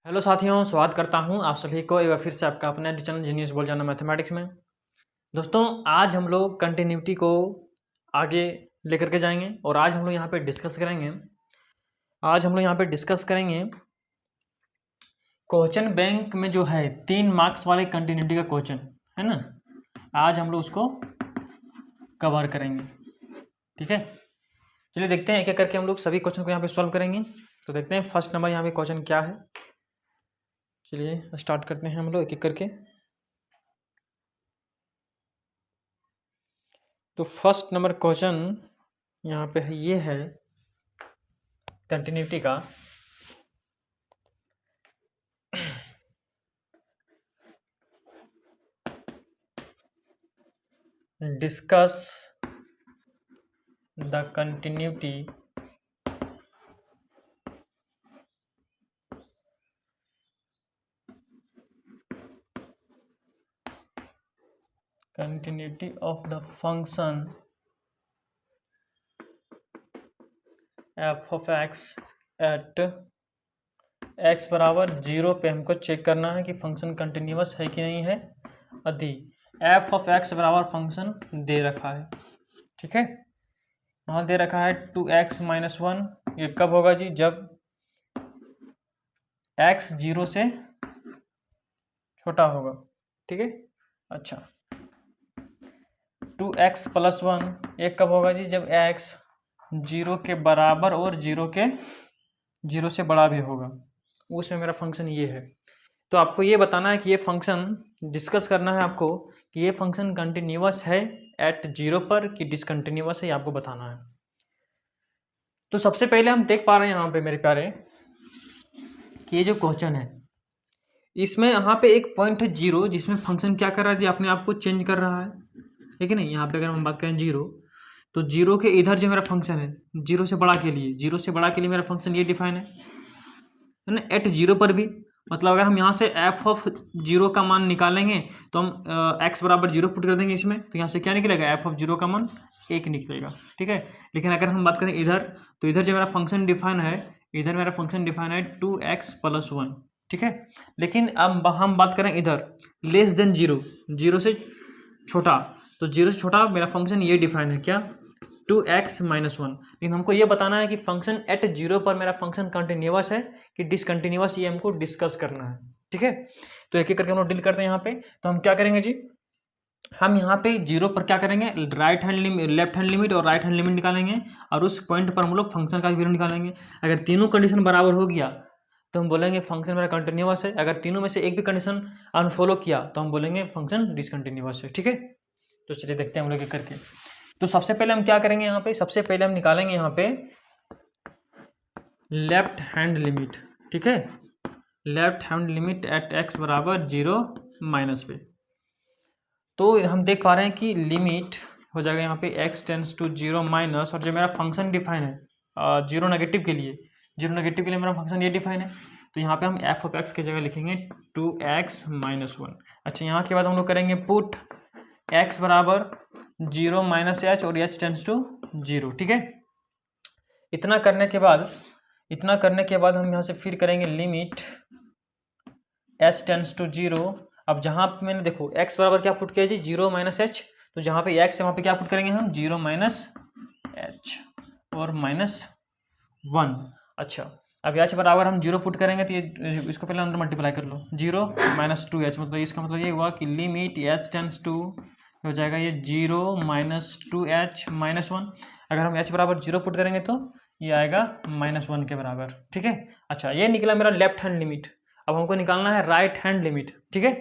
Hello साथियों, स्वागत करता हूं आप सभी को एक बार फिर से आपका अपना चैनल जीनियस बोल जाना मैथमेटिक्स में। दोस्तों, आज हम लोग कंटिन्यूटी को आगे लेकर के जाएंगे और आज हम लोग यहाँ पे डिस्कस करेंगे क्वेश्चन बैंक में जो है 3 मार्क्स वाले कंटिन्यूटी का क्वेश्चन है ना। आज हम लोग उसको कवर करेंगे, ठीक है। चलिए देखते हैं एक एक करके हम लोग सभी क्वेश्चन को यहाँ पे सॉल्व करेंगे। तो देखते हैं फर्स्ट नंबर यहाँ पे क्वेश्चन क्या है। चलिए स्टार्ट करते हैं हम लोग एक एक करके। तो फर्स्ट नंबर क्वेश्चन यहाँ पे है, ये है कंटिन्यूटी का। Discuss the continuity of the function f of x at x बराबर 0 पे हमको चेक करना है कि फंक्शन कंटिन्यूअस है कि नहीं है। यदि एफ ऑफ एक्स बराबर फंक्शन दे रखा है, ठीक है, वहाँ दे रखा है 2x - 1। ये कब होगा जी? जब x 0 से छोटा होगा, ठीक है। अच्छा, 2x + 1 ये कब होगा जी? जब x 0 के बराबर और 0 से बड़ा भी होगा, उसमें मेरा फंक्शन ये है। तो आपको ये बताना है कि ये फंक्शन डिस्कस करना है आपको कि ये फंक्शन कंटिन्यूअस है एट 0 पर कि डिसकंटिन्यूअस है, ये आपको बताना है। तो सबसे पहले हम देख पा रहे हैं यहाँ पे मेरे प्यारे कि ये जो क्वेश्चन है इसमें यहाँ पे एक पॉइंट है 0, जिसमें फंक्शन क्या कर रहा है जी? अपने आप को चेंज कर रहा है, ठीक है नहीं। यहाँ पे अगर हम बात करें 0, तो 0 के इधर जो मेरा फंक्शन है 0 से बड़ा के लिए मेरा फंक्शन ये डिफाइन है ना, एट 0 पर भी। मतलब अगर हम यहाँ से एफ ऑफ 0 का मान निकालेंगे तो हम एक्स बराबर 0 पुट कर देंगे इसमें, तो यहाँ से क्या निकलेगा? एफ ऑफ 0 का मान 1 निकलेगा, ठीक है। लेकिन अगर हम बात करें इधर, तो इधर जो मेरा फंक्शन डिफाइन है, इधर मेरा फंक्शन डिफाइन है 2x + 1, ठीक है। लेकिन अब हम बात करें इधर लेस देन 0, 0 से छोटा, तो 0 से छोटा मेरा फंक्शन ये डिफाइन है क्या? 2x - 1। लेकिन हमको ये बताना है कि फंक्शन एट 0 पर मेरा फंक्शन कंटिन्यूअस है कि डिसकंटिन्यूअस, ये हमको डिस्कस करना है, ठीक है। तो एक एक करके हम लोग डील करते हैं यहाँ पे। तो हम क्या करेंगे जी? हम यहाँ पे 0 पर क्या करेंगे? लेफ्ट हैंड लिमिट और राइट हैंड लिमिट निकालेंगे और उस पॉइंट पर हम लोग फंक्शन का वैल्यू निकालेंगे। अगर तीनों कंडीशन बराबर हो गया तो हम बोलेंगे फंक्शन मेरा कंटिन्यूअस है। अगर तीनों में से एक भी कंडीशन अनफॉलो किया तो हम बोलेंगे फंक्शन डिसकंटिन्यूअस है, ठीक है। तो चलिए देखते हैं हम लोग एक करके। तो सबसे पहले हम क्या करेंगे यहाँ पे? सबसे पहले हम निकालेंगे यहाँ पे लेफ्ट हैंड लिमिट, ठीक है। Left hand limit at x बराबर 0 माइनस पे। तो हम देख पा रहे हैं कि लिमिट हो जाएगा यहाँ पे x टेंड्स टू 0 माइनस, और जो मेरा फंक्शन डिफाइन है 0 नेगेटिव के लिए मेरा फंक्शन ये डिफाइन है। तो यहाँ पे हम एफ ऑफ एक्स की जगह लिखेंगे 2x - 1। अच्छा, यहाँ के बाद हम लोग करेंगे पुट x बराबर 0 - h और h टेंड्स टू 0, ठीक है। इतना करने के बाद हम यहाँ से फिर करेंगे लिमिट h टेंड्स टू 0। अब जहाँ पे मैंने देखो x बराबर क्या पुट किया जी? 0 - h। तो जहाँ पे x है वहाँ पे क्या पुट करेंगे हम? 0 - h और -1। अच्छा, अब h बराबर हम 0 पुट करेंगे तो ये इसको पहले अंदर मल्टीप्लाई कर लो। 0 - 2h, मतलब इसका मतलब ये हुआ कि लिमिट h टेंड्स टू हो जाएगा ये 0 - 2h -1। अगर हम h बराबर 0 पुट करेंगे तो ये आएगा -1 के बराबर, ठीक है। अच्छा, ये निकला मेरा लेफ्ट हैंड लिमिट। अब हमको निकालना है राइट हैंड लिमिट, ठीक है।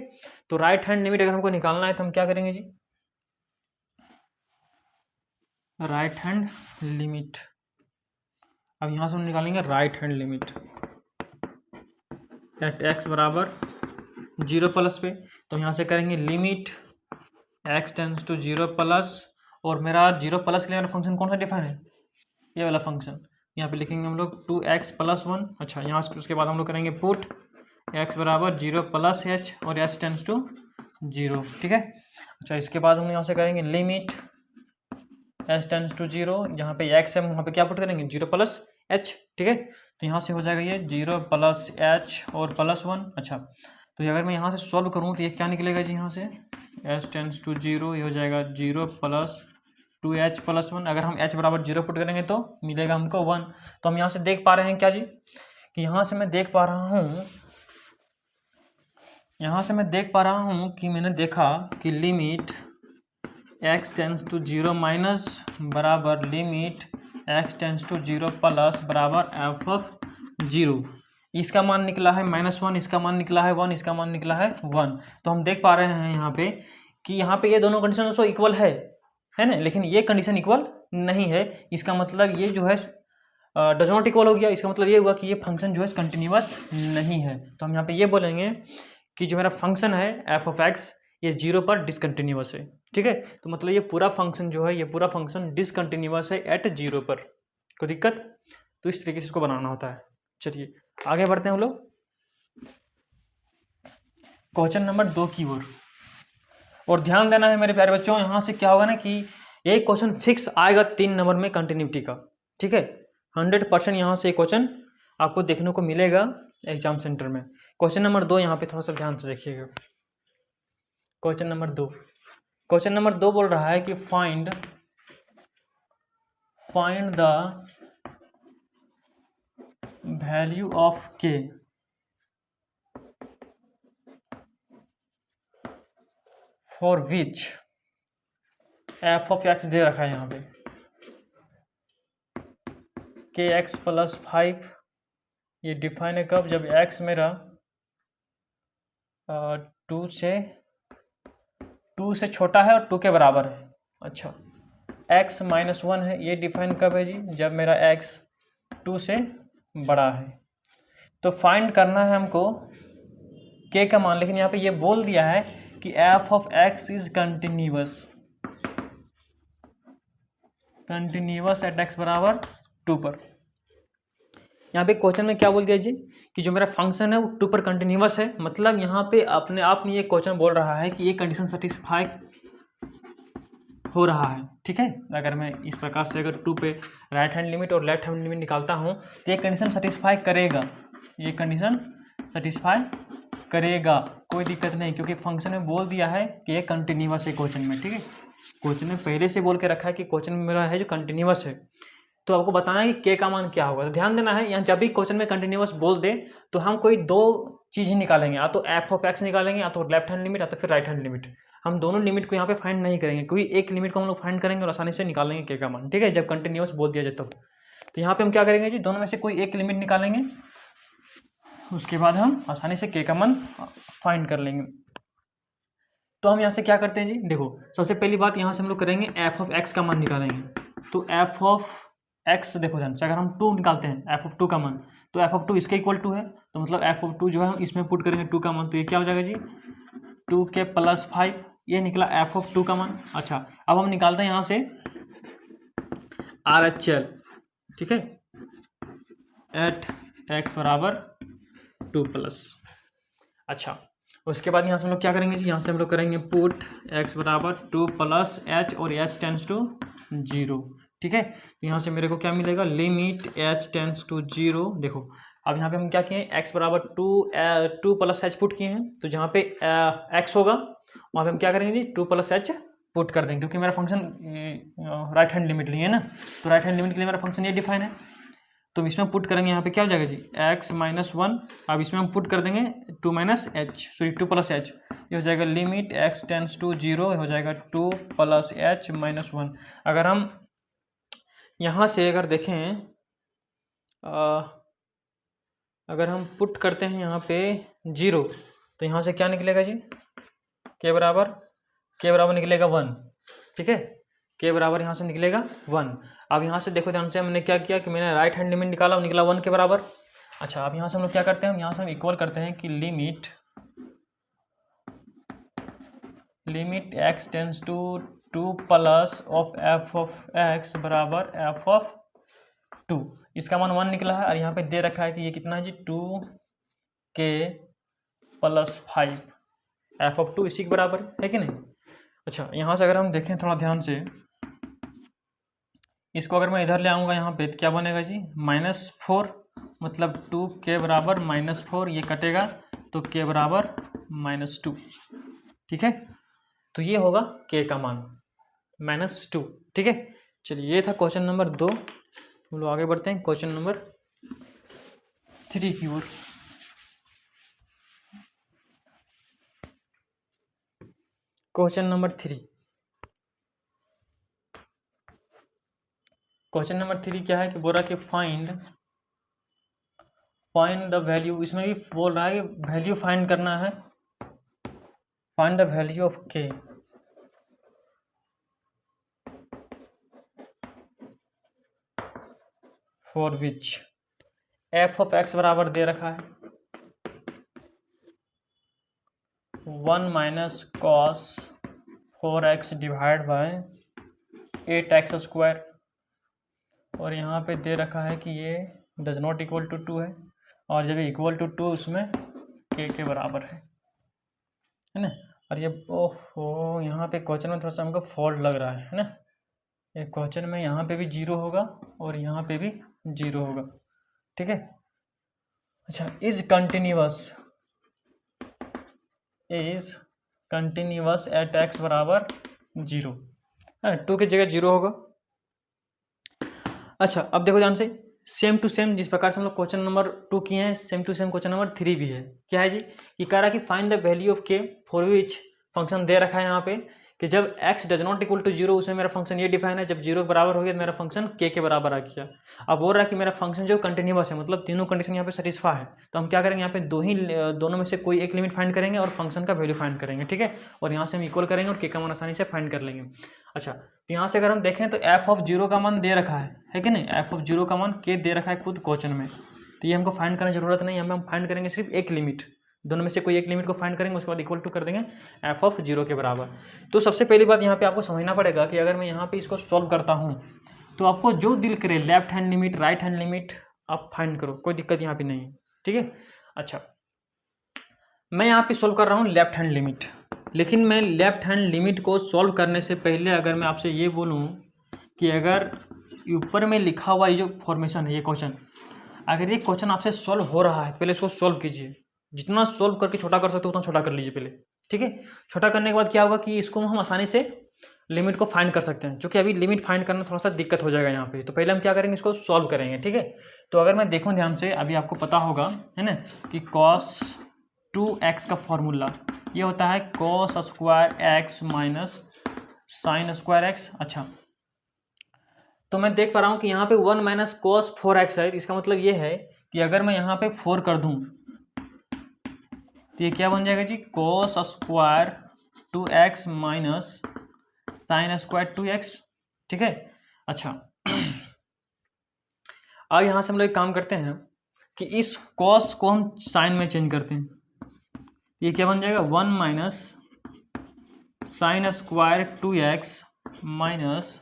तो राइट हैंड लिमिट अगर हमको निकालना है तो हम क्या करेंगे जी? राइट हैंड लिमिट, अब यहाँ से हम निकालेंगे right hand limit at x बराबर 0 प्लस पे। तो यहाँ से करेंगे limit x tends to 0 plus, और मेरा 0 प्लस के लिए मेरा फंक्शन कौन सा डिफाइन है? ये वाला फंक्शन। यहाँ पे लिखेंगे हम लोग 2x + 1। अच्छा, यहाँ उसके बाद हम लोग करेंगे पुट x बराबर 0 + h और h टेंड्स टू 0, ठीक है। अच्छा, इसके बाद हम यहाँ से करेंगे लिमिट h टेंड्स टू 0। जहाँ पे x है वहाँ पे क्या पुट करेंगे? 0 + h, ठीक है। तो यहाँ से हो जाएगा ये 0 प्लस एच और प्लस 1। अच्छा, तो अगर मैं यहाँ से सॉल्व करूँ तो ये क्या निकलेगा जी, यहाँ से h टेंड्स टू 0, ये हो जाएगा 0 प्लस 2h प्लस 1। अगर हम h बराबर 0 पुट करेंगे तो मिलेगा हमको 1। तो हम यहाँ से देख पा रहे हैं क्या जी, कि यहाँ से मैं देख पा रहा हूँ कि मैंने देखा कि limit x tends to 0 minus बराबर limit x tends to 0 plus बराबर f ऑफ 0। इसका मान निकला है -1, इसका मान निकला है 1, इसका मान निकला है 1। तो हम देख पा रहे हैं यहाँ पे कि यहाँ पे ये दोनों कंडीशन तो इक्वल है ना, लेकिन ये कंडीशन इक्वल नहीं है। इसका मतलब ये जो है डज नॉट इक्वल हो गया। इसका मतलब ये हुआ कि ये फंक्शन जो है कंटिन्यूअस नहीं है। तो हम यहाँ पे ये बोलेंगे कि जो मेरा फंक्शन है एफ ऑफ एक्स ये 0 पर डिसकंटिन्यूअस है। ठीक है, तो मतलब ये पूरा फंक्शन जो है, ये पूरा फंक्शन डिसकंटिन्यूअस है एट 0 पर। कोई दिक्कत? तो इस तरीके से इसको बनाना होता है। चलिए आगे बढ़ते हैं हम लोग क्वेश्चन नंबर 2 की ओर। और ध्यान देना है मेरे प्यारे बच्चों, यहाँ से क्या होगा ना कि एक क्वेश्चन फिक्स आएगा 3 नंबर में कंटिन्यूटी का। ठीक है, 100% यहाँ से एक क्वेश्चन आपको देखने को मिलेगा एग्जाम सेंटर में। क्वेश्चन नंबर 2 यहाँ पे थोड़ा सा ध्यान से देखिएगा। क्वेश्चन नंबर 2 बोल रहा है कि find the value of K for which F of x दे रखा है यहाँ पे के एक्स प्लस 5। ये डिफाइन है कब, जब एक्स मेरा 2 से छोटा है और 2 के बराबर है। अच्छा, x -1 है, ये डिफाइन कब है जी, जब मेरा x 2 से बड़ा है। तो फाइंड करना है हमको k का मान, लेकिन यहाँ पे ये बोल दिया है कि f of x is continuous at x बराबर 2 पर। यहाँ पे क्वेश्चन में क्या बोल दिया जी कि जो मेरा फंक्शन है वो 2 पर कंटिन्यूअस है। मतलब यहाँ पे अपने आप में ये क्वेश्चन बोल रहा है कि ये कंडीशन सेटिस्फाई हो रहा है। ठीक है, अगर मैं इस प्रकार से अगर 2 पे राइट हैंड लिमिट और लेफ्ट हैंड लिमिट निकालता हूँ तो ये कंडीशन सेटिस्फाई करेगा, कोई दिक्कत नहीं, क्योंकि फंक्शन में बोल दिया है कि ये कंटिन्यूअस है क्वेश्चन में। ठीक है, क्वेश्चन में पहले से बोल के रखा है कि क्वेश्चन में मेरा है जो कंटिन्यूअस है। तो आपको बताना है कि के का मान क्या होगा। तो ध्यान देना है, यहाँ जब भी क्वेश्चन में कंटिन्यूअस बोल दे तो हम कोई 2 चीज़ ही निकालेंगे, या तो एफ ऑफ एक्स निकालेंगे, या तो लेफ्ट हैंड लिमिट, या तो फिर राइट हैंड लिमिट। हम दोनों लिमिट को यहाँ पे फाइंड नहीं करेंगे, कोई एक लिमिट को हम लोग फाइंड करेंगे और आसानी से निकालेंगे के का मान। ठीक है, जब कंटिन्यूअस बोल दिया जाए तो यहाँ पे हम क्या करेंगे जी, दोनों में से कोई एक लिमिट निकालेंगे, उसके बाद हम आसानी से के का मान फाइंड कर लेंगे। तो हम यहाँ से क्या करते हैं जी, देखो सबसे पहली बात यहाँ से हम लोग करेंगे एफ ऑफ एक्स का मान निकालेंगे। तो एफ ऑफ एक्स देखो ध्यान से, अगर हम 2 निकालते हैं एफ ऑफ 2 का मान, तो एफ ऑफ 2 इसके इक्वल टू है, तो मतलब एफ ऑफ 2 जो है हम इसमें पुट करेंगे 2 का मान, तो ये क्या हो जाएगा जी 2 के प्लस 5। ये निकला एफ ऑफ 2 का मान। अच्छा, अब हम निकालते हैं यहाँ से आर एच एल। ठीक है, एट एक्स बराबर 2 प्लस। अच्छा, उसके बाद यहाँ से हम लोग क्या करेंगे जी, यहाँ से हम लोग करेंगे पुट x बराबर 2 प्लस एच और h टेंस टू 0। ठीक है, तो यहाँ से मेरे को क्या मिलेगा, लिमिट h टेंस टू 0। देखो अब यहाँ पे हम क्या किए, x बराबर 2 प्लस h पुट किए हैं, तो जहाँ पे x होगा वहाँ पे हम क्या करेंगे जी 2 प्लस h पुट कर देंगे, क्योंकि मेरा फंक्शन राइट हैंड लिमिट लिए है ना, तो राइट हैंड लिमिट के लिए मेरा फंक्शन ये डिफाइन है। तो इसमें पुट करेंगे, यहाँ पे क्या हो जाएगा जी x -1। अब इसमें हम पुट कर देंगे 2 प्लस h, ये हो जाएगा लिमिट x टेंस टू 0, हो जाएगा 2 प्लस h -1। अगर हम यहाँ से अगर देखें, अगर हम पुट करते हैं यहाँ पे 0, तो यहाँ से क्या निकलेगा जी के बराबर निकलेगा 1। ठीक है, के बराबर यहाँ से निकलेगा 1। अब यहाँ से देखो ध्यान से, हमने क्या किया कि मैंने राइट हैंड लिमिट निकाला, निकला 1 के बराबर। अच्छा, अब यहाँ से हम लोग क्या करते हैं, यहाँ से हम इक्वल करते हैं कि limit x tends to 2 plus of f of x बराबर एफ ऑफ 2। इसका मान 1 निकला है, और यहाँ पे दे रखा है कि ये कितना है जी 2 के प्लस 5 एफ ऑफ 2 इसी के बराबर है कि नहीं। अच्छा, यहाँ से अगर हम देखें थोड़ा ध्यान से, इसको अगर मैं इधर ले आऊँगा यहाँ पे तो क्या बनेगा जी -4 मतलब 2 बराबर -4, ये कटेगा तो k बराबर -2। ठीक है, तो ये होगा k का मान -2। ठीक है, चलिए ये था क्वेश्चन नंबर 2। हम लोग आगे बढ़ते हैं क्वेश्चन नंबर 3 की ओर। क्वेश्चन नंबर 3, क्वेश्चन नंबर 3 क्या है कि बोल रहा है कि फाइंड द वैल्यू, इसमें भी बोल रहा है कि वैल्यू फाइंड करना है। Find the value of k for which f of x बराबर दे रखा है 1 - cos 4x divide by 8x², और यहाँ पे दे रखा है कि ये डज नॉट इक्वल टू 2 है, और जब इक्वल टू 2 उसमें k के बराबर है ना। और ये ओहो, यहाँ पे क्वेश्चन में थोड़ा सा हमको फॉल्ट लग रहा है ना। एक क्वेश्चन में यहाँ पे भी 0 होगा और यहाँ पे भी 0 होगा। ठीक है, अच्छा, इज कंटिन्यूअस एट x बराबर 0, 2 की जगह 0 होगा। अच्छा, अब देखो ध्यान से, सेम टू सेम जिस प्रकार से हम लोग क्वेश्चन नंबर 2 किए हैं, same to same question number 3 भी है। क्या है जी, ये कह रहा है कि find the value of k for which function दे रखा है यहाँ पे कि जब x does not equal to 0 उसमें मेरा फंक्शन ये डिफाइन है, जब 0 के बराबर हो गया तो मेरा फंक्शन k के बराबर आ गया। अब बोल रहा है कि मेरा फंक्शन जो कंटिन्यूअस है, मतलब तीनों कंडीशन यहाँ पे सेटिस्फाई है, तो हम क्या करेंगे, यहाँ पे दोनों में से कोई एक लिमिट फाइंड करेंगे और फंक्शन का वैल्यू फाइंड करेंगे। ठीक है, और यहाँ से हम इक्वल करेंगे और k का मान आसानी से फाइंड कर लेंगे। अच्छा, तो यहाँ से अगर हम देखें तो f ऑफ 0 का मान दे रखा है कि नहीं, f ऑफ 0 का मान k दे रखा है खुद क्वेश्चन में, तो ये हमको फाइंड करने की जरूरत नहीं है। हम फाइंड करेंगे सिर्फ एक लिमिट, दोनों में से कोई एक लिमिट को फाइंड करेंगे, उसके बाद इक्वल टू कर देंगे f ऑफ 0 के बराबर। तो सबसे पहली बात यहाँ पे आपको समझना पड़ेगा कि अगर मैं यहाँ पे इसको सॉल्व करता हूँ तो आपको जो दिल करे left hand limit right hand limit आप फाइंड करो, कोई दिक्कत यहाँ पे नहीं है। ठीक है, अच्छा, मैं यहाँ पे सॉल्व कर रहा हूँ लेफ्ट हैंड लिमिट, लेकिन मैं लेफ्ट हैंड लिमिट को सॉल्व करने से पहले अगर मैं आपसे ये बोलूँ कि अगर ऊपर में लिखा हुआ ये जो फॉर्मेशन है, ये क्वेश्चन, अगर ये क्वेश्चन आपसे सॉल्व हो रहा है पहले इसको सॉल्व कीजिए, जितना सॉल्व करके छोटा कर सकते हो उतना छोटा कर लीजिए पहले। ठीक है, छोटा करने के बाद क्या होगा कि इसको हम आसानी से लिमिट को फाइंड कर सकते हैं, क्योंकि अभी लिमिट फाइंड करना थोड़ा सा दिक्कत हो जाएगा यहाँ पे। तो पहले हम क्या करेंगे, इसको सॉल्व करेंगे। ठीक है, तो अगर मैं देखूँ ध्यान से, अभी आपको पता होगा है ना कि cos 2x का फॉर्मूला ये होता है cos square x minus sine square x। अच्छा, तो मैं देख पा रहा हूँ कि यहाँ पे 1 - cos 4x है, इसका मतलब ये है कि अगर मैं यहाँ पे 4 कर दूँ तो ये क्या बन जाएगा जी, cos square 2x minus sine square 2x। ठीक है, अच्छा, अब यहाँ से हम लोग एक काम करते हैं कि इस cos को हम साइन में चेंज करते हैं, ये क्या बन जाएगा 1 - sine square 2x minus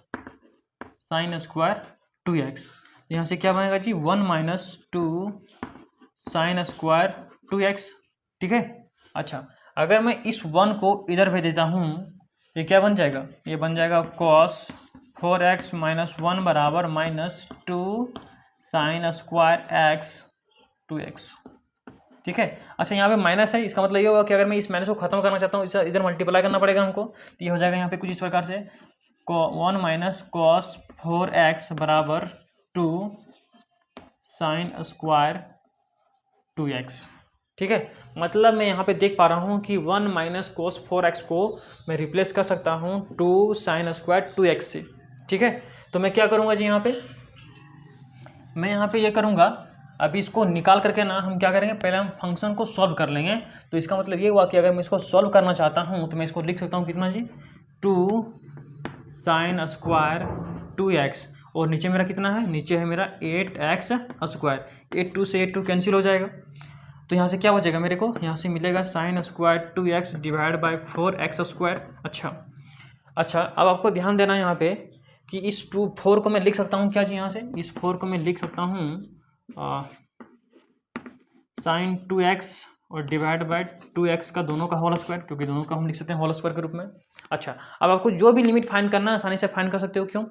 sine square 2x। यहाँ से क्या बनेगा जी 1 - 2 साइन स्क्वायर 2x। ठीक है, अच्छा, अगर मैं इस 1 को इधर भेज देता हूँ ये क्या बन जाएगा, ये बन जाएगा cos 4x माइनस 1 बराबर -2 साइन स्क्वायर x 2x। ठीक है, अच्छा, यहाँ पे माइनस है, इसका मतलब ये होगा कि अगर मैं इस माइनस को खत्म करना चाहता हूँ इसे इधर मल्टीप्लाई करना पड़ेगा हमको, तो ये हो जाएगा यहाँ पे कुछ इस प्रकार से 1 - cos 4x बराबर 2 साइन स्क्वायर 2x। ठीक है, मतलब मैं यहाँ पे देख पा रहा हूँ कि 1 - cos 4x को मैं रिप्लेस कर सकता हूँ 2 साइन स्क्वायर 2x से। ठीक है, तो मैं क्या करूँगा जी, मैं यहाँ पे ये करूँगा, अभी इसको निकाल करके ना हम क्या करेंगे, पहले हम फंक्शन को सॉल्व कर लेंगे। तो इसका मतलब ये हुआ कि अगर मैं इसको सॉल्व करना चाहता हूँ तो मैं इसको लिख सकता हूँ कितना जी, 2 साइन स्क्वायर 2x, और नीचे मेरा कितना है, नीचे है मेरा 8x स्क्वायर, 8 2 से 8 2 कैंसिल हो जाएगा, तो यहाँ से क्या बचेगा मेरे को, यहाँ से मिलेगा sine square 2x divide by 4x square. अच्छा, अब आपको ध्यान देना यहाँ पे कि इस 4 को मैं लिख सकता हूँ क्या जी, यहाँ से इस 4 को मैं लिख सकता हूँ साइन 2x और डिवाइड बाय 2x का दोनों का होल स्क्वायर, क्योंकि दोनों का हम लिख सकते हैं होल स्क्वायर के रूप में। अच्छा, अब आपको जो भी लिमिट फाइंड करना है आसानी से फाइंड कर सकते हो। क्यों?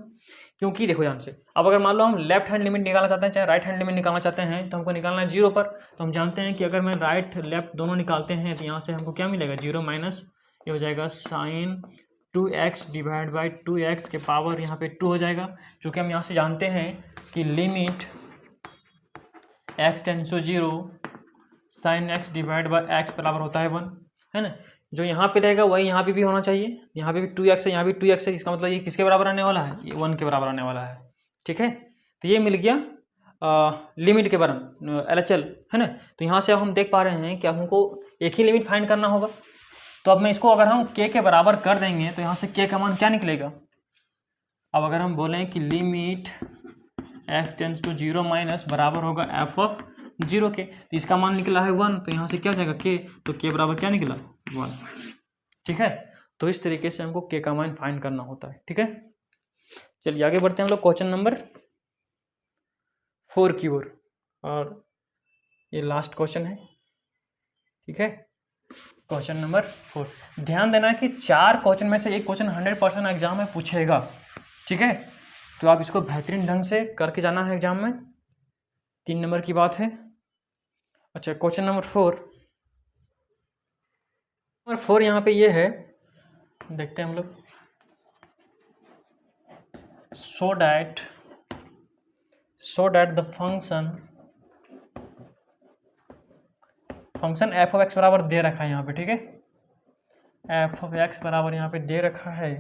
क्योंकि देखो ध्यान से, अब अगर मान लो हम लेफ्ट हैंड लिमिट निकालना चाहते हैं चाहे राइट हैंड लिमिट निकालना चाहते हैं, तो हमको निकालना है 0 पर। तो हम जानते हैं कि अगर मैं राइट लेफ्ट दोनों निकालते हैं तो यहाँ से हमको क्या मिलेगा, 0 माइनस ये हो जाएगा sign 2x divide by 2x के पावर यहाँ पे 2 हो जाएगा, क्योंकि हम यहाँ से जानते हैं कि limit x tends to 0 sine x divide by x बराबर होता है 1, है ना। जो यहाँ पे रहेगा वही यहाँ पे भी होना चाहिए, यहाँ पे भी 2x है, यहाँ भी 2x है, इसका मतलब ये किसके बराबर आने वाला है, ये 1 के बराबर आने वाला है। ठीक है, तो ये मिल गया लिमिट के बराबर LHL, है ना। तो यहाँ से अब हम देख पा रहे हैं कि अब हमको एक ही लिमिट फाइंड करना होगा। तो अब मैं इसको अगर हम k के बराबर कर देंगे तो यहाँ से k का मान क्या निकलेगा। अब अगर हम बोलें कि limit x tends to 0 minus बराबर होगा f ऑफ 0 के, तो इसका मान निकला है 1, तो यहाँ से क्या हो जाएगा k, तो k बराबर क्या निकला 1। ठीक है, तो इस तरीके से हमको k का मान फाइंड करना होता है। ठीक है, चलिए आगे बढ़ते हैं हम लोग क्वेश्चन नंबर 4 की ओर, और ये लास्ट क्वेश्चन है। ठीक है, क्वेश्चन नंबर 4। ध्यान देना कि 4 क्वेश्चन में से एक क्वेश्चन 100% एग्जाम में पूछेगा। ठीक है, तो आप इसको बेहतरीन ढंग से करके जाना है एग्जाम में, 3 नंबर की बात है। अच्छा, क्वेश्चन नंबर 4 यहाँ पे ये है, देखते हैं हम लोग। So that the function f of x बराबर दे रखा है यहाँ पे। ठीक है, एफ ऑफ एक्स बराबर यहाँ पे दे रखा है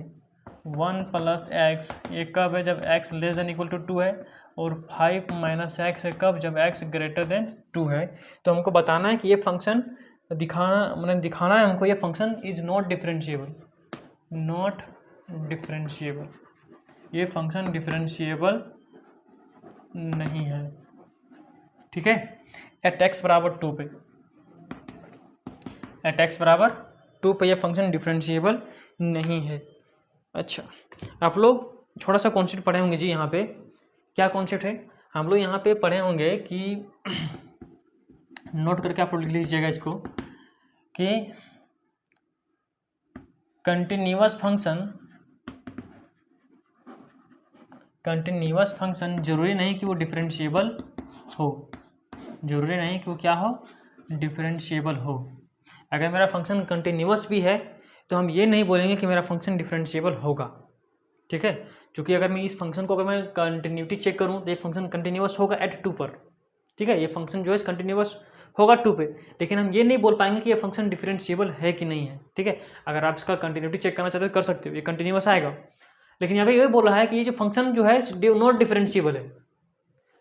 1 प्लस एक्स, ये कब है, जब x less than equal to 2 है, और 5 माइनस एक्स है कब, जब x ग्रेटर देन 2 है। तो हमको बताना है कि ये फंक्शन दिखाना है हमको ये फंक्शन इज नॉट डिफरेंशिएबल, ये फंक्शन डिफरेंशिएबल नहीं है। ठीक है, एट x बराबर 2 पे, एट x बराबर 2 पे ये फंक्शन डिफरेंशिएबल नहीं है। अच्छा, आप लोग थोड़ा सा कॉन्सेप्ट पढ़े होंगे जी यहाँ पे। क्या कॉन्सेप्ट है, हम लोग यहाँ पे पढ़े होंगे कि नोट करके आप लोग लिख लीजिएगा इसको, कि कंटिन्यूअस फंक्शन जरूरी नहीं कि वो डिफरेंशिएबल हो, जरूरी नहीं कि वो क्या हो, डिफरेंशिएबल हो। अगर मेरा फंक्शन कंटिन्यूअस भी है तो हम ये नहीं बोलेंगे कि मेरा फंक्शन डिफरेंशिएबल होगा। ठीक है, क्योंकि अगर मैं इस फंक्शन को अगर मैं कंटिन्यूटी चेक करूँ तो ये फंक्शन कंटिन्यूअस होगा एट 2 पर। ठीक है, ये फंक्शन जो है कंटिन्यूअस होगा 2 पे, लेकिन हम ये नहीं बोल पाएंगे कि ये फंक्शन डिफरेंशिएबल है कि नहीं है। ठीक है, अगर आप इसका कंटिन्यूटी चेक करना चाहते हो कर सकते हो, ये कंटिन्यूअस आएगा, लेकिन यहाँ पे ये बोल रहा है कि ये जो फंक्शन जो है नॉट डिफरेंशिएबल है।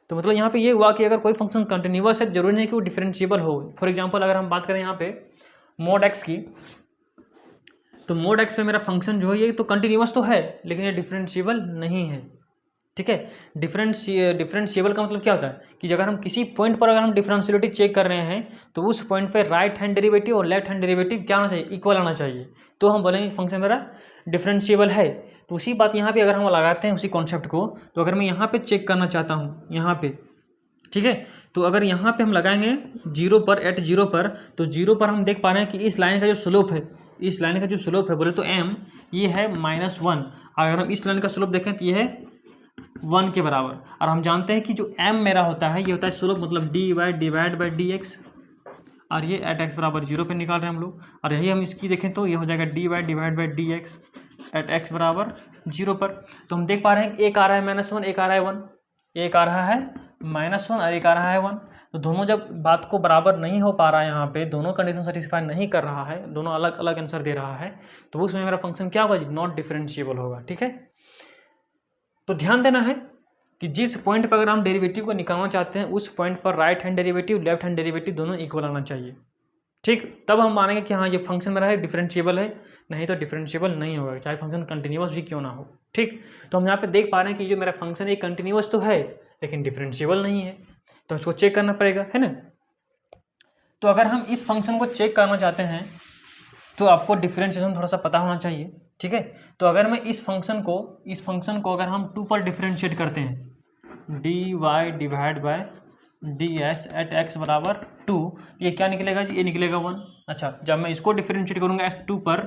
तो मतलब यहाँ पे ये हुआ कि अगर कोई फंक्शन कंटिन्यूअस है जरूरी नहीं कि वो डिफरेंशिएबल हो। फॉर एग्जांपल अगर हम बात करें यहाँ पे मोड एक्स की, तो मोड एक्स पे मेरा फंक्शन जो है ये तो कंटिन्यूअस तो है, लेकिन ये डिफरेंशिएबल नहीं है। ठीक है, डिफरेंशिएबल का मतलब क्या होता है कि अगर हम किसी पॉइंट पर अगर हम डिफरेंशियलिटी चेक कर रहे हैं तो उस पॉइंट पे राइट हैंड डेरिवेटिव और लेफ्ट हैंड डेरिवेटिव क्या आना चाहिए, इक्वल आना चाहिए, तो हम बोलेंगे फंक्शन मेरा डिफरेंशिएबल है। तो उसी बात यहाँ पे अगर हम लगाते हैं उसी कॉन्सेप्ट को, तो अगर मैं यहाँ पे चेक करना चाहता हूँ यहाँ पे, ठीक है, तो अगर यहाँ पे हम लगाएंगे 0 पर, एट 0 पर, तो 0 पर हम देख पा रहे हैं कि इस लाइन का जो स्लोप है, इस लाइन का जो स्लोप है बोले तो m, ये है -1। अगर हम इस लाइन का स्लोप देखें तो ये है 1 के बराबर, और हम जानते हैं कि जो m मेरा होता है ये होता है स्लोप, मतलब डिवाइड बाई dx, और ये एट x बराबर 0 पे निकाल रहे हैं हम लोग। और यही हम इसकी देखें तो ये हो जाएगा divide by dx at x बराबर 0 पर। तो हम देख पा रहे हैं कि एक आ रहा है -1, एक आ रहा है 1, एक आ रहा है -1 और एक आ रहा है 1। तो दोनों जब बात को बराबर नहीं हो पा रहा है, यहाँ पे दोनों कंडीशन सेटिस्फाई नहीं कर रहा है, दोनों अलग अलग आंसर दे रहा है, तो उसमें मेरा फंक्शन क्या होगा जी, नॉट डिफरेंशिएबल होगा। ठीक है, तो ध्यान देना है कि जिस पॉइंट पर अगर हम डेरिवेटिव को निकालना चाहते हैं उस पॉइंट पर right hand derivative left hand derivative दोनों इक्वल आना चाहिए। ठीक, तब हम मानेंगे कि हाँ ये फंक्शन मेरा है डिफरेंशिएबल है, नहीं तो डिफरेंशिएबल नहीं होगा, चाहे फंक्शन कंटिन्यूअस भी क्यों ना हो। ठीक, तो हम यहाँ पे देख पा रहे हैं कि जो मेरा फंक्शन है कंटिन्यूअस तो है लेकिन डिफरेंशिएबल नहीं है, तो इसको चेक करना पड़ेगा, है ना। तो अगर हम इस फंक्शन को चेक करना चाहते हैं तो आपको डिफरेंशिएशन थोड़ा सा पता होना चाहिए। ठीक है, तो अगर मैं इस फंक्शन को अगर हम 2 पर डिफरेंशिएट करते हैं, dy divide by d s at x बराबर 2, ये क्या निकलेगा जी, ये निकलेगा 1। अच्छा, जब मैं इसको डिफरेंशिएट करूँगा x2 पर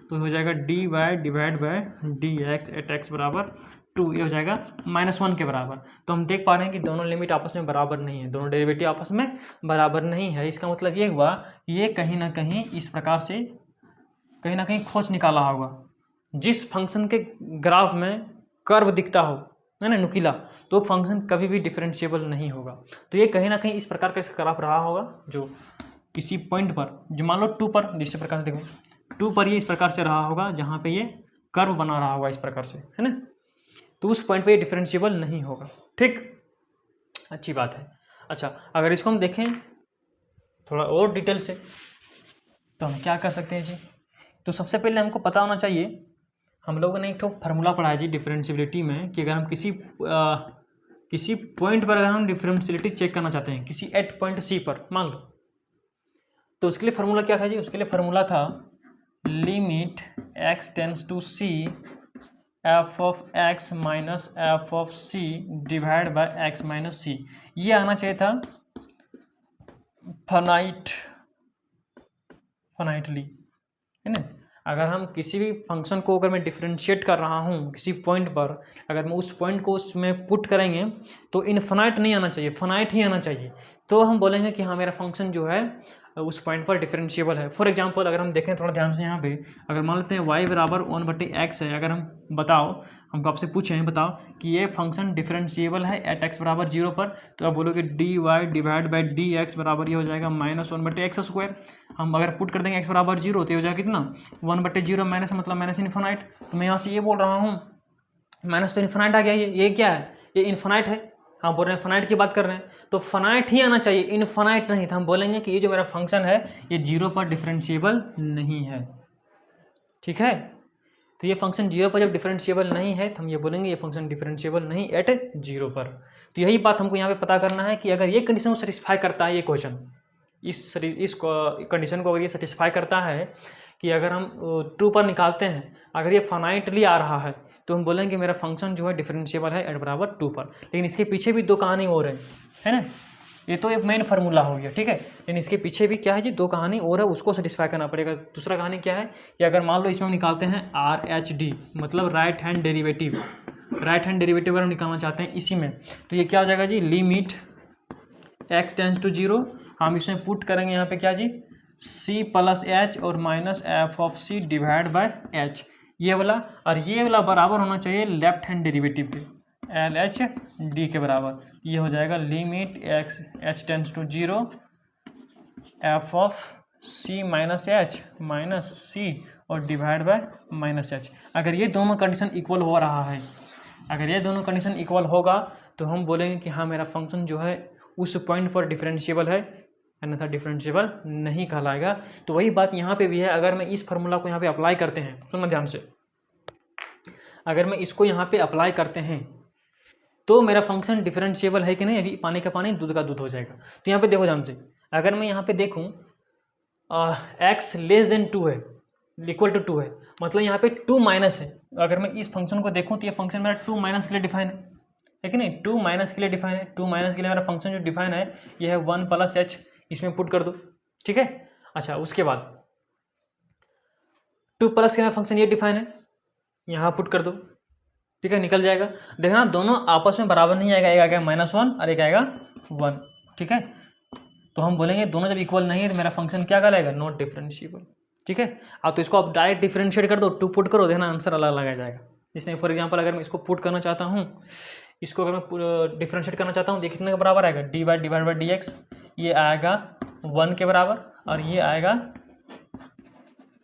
तो हो जाएगा dy divide by d x at x बराबर 2, ये हो जाएगा -1 के बराबर। तो हम देख पा रहे हैं कि दोनों लिमिट आपस में बराबर नहीं है, दोनों डेरिवेटिव आपस में बराबर नहीं है। इसका मतलब ये हुआ कि ये कहीं ना कहीं इस प्रकार से कहीं ना कहीं खोज निकाला होगा। जिस फंक्शन के ग्राफ में कर्व दिखता हो, है ना, नुकीला, तो फंक्शन कभी भी डिफरेंशिएबल नहीं होगा। तो ये कहीं ना कहीं इस प्रकार का इसका ग्राफ रहा होगा, जो किसी पॉइंट पर, जो मान लो 2 पर, जिस प्रकार से देखो 2 पर ये इस प्रकार से रहा होगा, जहाँ पे ये कर्व बना रहा होगा इस प्रकार से, है ना, तो उस पॉइंट पे ये डिफरेंशिएबल नहीं होगा। ठीक, अच्छी बात है। अच्छा, अगर इसको हम देखें थोड़ा और डिटेल से तो हम क्या कर सकते हैं जी। तो सबसे पहले हमको पता होना चाहिए, हम लोगों ने एक तो फार्मूला पढ़ा है जी डिफरेंशिएबिलिटी में, कि अगर हम किसी पॉइंट पर अगर हम डिफरेंशिएबिलिटी चेक करना चाहते हैं, किसी एट पॉइंट सी पर मान लो, तो उसके लिए फार्मूला क्या था जी, उसके लिए फार्मूला था limit x tends to c f of x minus f of c divide by x minus c. ये आना चाहिए था फाइनाइटली, है ना। अगर हम किसी भी फंक्शन को अगर मैं डिफरेंशिएट कर रहा हूँ किसी पॉइंट पर, अगर मैं उस पॉइंट को उसमें पुट करेंगे तो इनफाइनाइट नहीं आना चाहिए, फाइनाइट ही आना चाहिए। तो हम बोलेंगे कि हाँ मेरा फंक्शन जो है उस पॉइंट पर डिफरेंशिएबल है। फॉर एग्जांपल अगर हम देखें थोड़ा ध्यान से यहाँ पे, अगर मान लेते हैं y बराबर 1/x है, अगर हम बताओ, हमको आपसे पूछें बताओ कि ये फंक्शन डिफरेंशिएबल है एट x बराबर 0 पर, तो आप बोलोगे dy divide by D x बराबर ये हो जाएगा -1/x²। हम अगर पुट कर देंगे x बराबर 0 तो ये हो जाएगा कितना, 1/0 माइनस, मतलब माइनस इन्फिनाइट। तो मैं यहाँ से ये बोल रहा हूँ माइनस तो इन्फिनाइट आ गया, ये क्या है, ये इन्फिनाइट है। हम बोल रहे हैं फनाइट की बात कर रहे हैं, तो फनाइट ही आना चाहिए, इनफाइनाइट नहीं। तो हम बोलेंगे कि ये जो मेरा फंक्शन है ये 0 पर डिफरेंशिएबल नहीं है। ठीक है, तो ये फंक्शन 0 पर जब डिफरेंशिएबल नहीं है तो हम ये बोलेंगे ये फंक्शन डिफरेंशिएबल नहीं एट 0 पर। तो यही बात हमको यहाँ पे पता करना है कि अगर ये कंडीशन को सेटिस्फाई करता है, ये क्वेश्चन इस कंडीशन को अगर ये सेटिस्फाई करता है कि अगर हम 2 पर निकालते हैं, अगर ये फाइनाइटली आ रहा है, तो हम बोलेंगे मेरा फंक्शन जो है डिफरेंशिएबल है एट बराबर 2 पर। लेकिन इसके पीछे भी दो कहानी और है ना, ये तो एक मेन फार्मूला हो गया, ठीक है। लेकिन इसके पीछे भी क्या है जी, दो कहानी और है, उसको सेटिस्फाई करना पड़ेगा। दूसरा कहानी क्या है कि अगर मान लो इसमें हम निकालते हैं RH/D, मतलब राइट हैंड डेरिवेटिव अगर हम निकालना चाहते हैं इसी में, तो ये क्या हो जाएगा जी, लिमिट x टेंड्स टू 0, हम इसमें पुट करेंगे यहाँ पे क्या जी, c प्लस एच और minus f of c divide by h, ये वाला और ये वाला बराबर होना चाहिए लेफ्ट हैंड डेरिवेटिव के LHD के बराबर। ये हो जाएगा limit h tends to 0 f of c minus h minus c और डिवाइड बाय माइनस एच। अगर ये दोनों कंडीशन इक्वल हो रहा है, अगर ये दोनों कंडीशन इक्वल होगा तो हम बोलेंगे कि हाँ मेरा फंक्शन जो है उस पॉइंट पर डिफरेंशिएबल है, अन्यथा डिफरेंशिएबल नहीं कहलाएगा। तो वही बात यहाँ पे भी है। अगर मैं इस फार्मूला को यहाँ पे अप्लाई करते हैं, सुनना ध्यान से, अगर मैं इसको यहाँ पे अप्लाई करते हैं तो मेरा फंक्शन डिफरेंशिएबल है कि नहीं, अभी पानी का पानी दूध का दूध हो जाएगा। तो यहाँ पे देखो ध्यान से, अगर मैं यहाँ पे देखूँ x लेस देन 2 है, इक्वल टू 2 है, मतलब यहाँ पे 2 माइनस है। अगर मैं इस फंक्शन को देखूँ तो ये फंक्शन मेरा 2 माइनस के लिए डिफाइन है कि नहीं, 2 माइनस के लिए डिफाइन है। 2 माइनस के लिए मेरा फंक्शन जो डिफाइन है ये है 1 प्लस एच, इसमें पुट कर दो, ठीक है। अच्छा, उसके बाद 2 प्लस के मेरा फंक्शन ये डिफाइन है, यहाँ पुट कर दो, ठीक है, निकल जाएगा। देखना दोनों आपस में बराबर नहीं आएगा, एक आएगा -1 और एक आएगा 1, ठीक है। तो हम बोलेंगे दोनों जब इक्वल नहीं है तो मेरा फंक्शन क्या कहलाएगा, नॉट डिफरेंशिएबल, ठीक है। अब तो इसको आप डायरेक्ट डिफरेंशिएट कर दो, 2 पुट करो, देखना आंसर अलग अलग आ जाएगा। जिसमें फॉर एग्जांपल अगर मैं इसको पुट करना चाहता हूँ, इसको अगर मैं डिफरेंशिएट करना चाहता हूँ, देखिए कितने के बराबर आएगा, dy डिवाइड बाई dx, ये आएगा 1 के बराबर और ये आएगा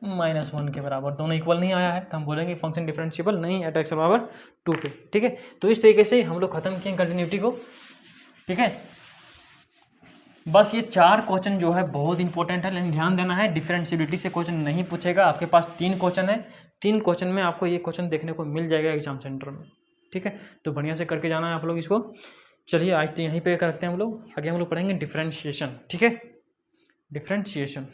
-1 के बराबर। दोनों इक्वल नहीं आया है तो हम बोलेंगे फंक्शन डिफरेंशिएबल नहीं एट x बराबर 2 पे, ठीक है। तो इस तरीके से हम लोग खत्म किए कंटिन्यूटी को, ठीक है। बस ये 4 क्वेश्चन जो है बहुत इंपॉर्टेंट है, लेकिन ध्यान देना है डिफरेंशिएबिलिटी से क्वेश्चन नहीं पूछेगा। आपके पास 3 क्वेश्चन है, 3 क्वेश्चन में आपको ये क्वेश्चन देखने को मिल जाएगा एग्जाम सेंटर में, ठीक है। तो बढ़िया से करके जाना है आप लोग इसको। चलिए आज तो यहीं पे करते हैं हम लोग, आगे हम लोग पढ़ेंगे डिफरेंशिएशन, ठीक है, डिफरेंशिएशन।